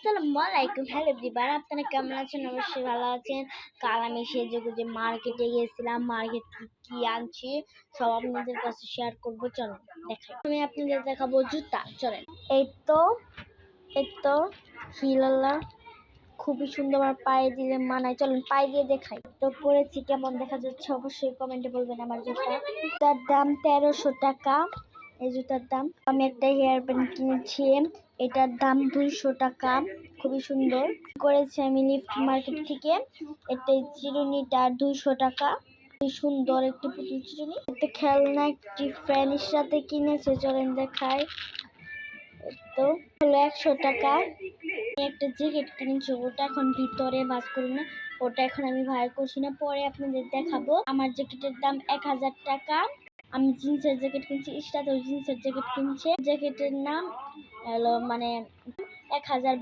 আসসালামু আলাইকুম। Hello everyone, আপনারা কেমন আছেন? অবশ্যই ভালো আছেন। কাল আমি সেজেগুজে মার্কেটে গিয়েছিলাম। মার্কেট কি আনছি সব আপনাদের কাছে শেয়ার করব। চলেন দেখাই। আমি আপনাদের দেখাবো জুতা। চলেন। এই তো হিলালা খুবই সুন্দর, আমার পায়ে দিলে মানায়। চলেন পায়ে দিয়ে দেখাই। তো পরেছি, কেমন দেখা যাচ্ছে অবশ্যই কমেন্টে বলবেন। আমার জুতার দাম 1300 টাকা। এই জুতার দাম। আমি একটা হেয়ার ব্যান্ড কিনেছি, এটার দাম 200 টাকা। খুবই সুন্দর করেছে আমি লিফট মার্কেট থেকে। এটা চিরুনিটা 200 টাকা। খুবই সুন্দর একটি পুতুল চিরুনি। একটা খেলনা একটি ফ্যানের সাথে কিনেছে, চলেন দেখাই। তো হলো 100 টাকা। একটা জ্যাকেট কিনেছি, ওটা এখন ভিতরে ভাঁজ করি না, ওটা এখন আমি ভাই করছি না, পরে আপনাদের দেখাবো। আমার জ্যাকেটের দাম 1000 টাকা। আমি জিন্সের জ্যাকেট কিনছি, ইস্টাতো জিন্সের জ্যাকেট কিনছে। জ্যাকেটের নাম হলো 1000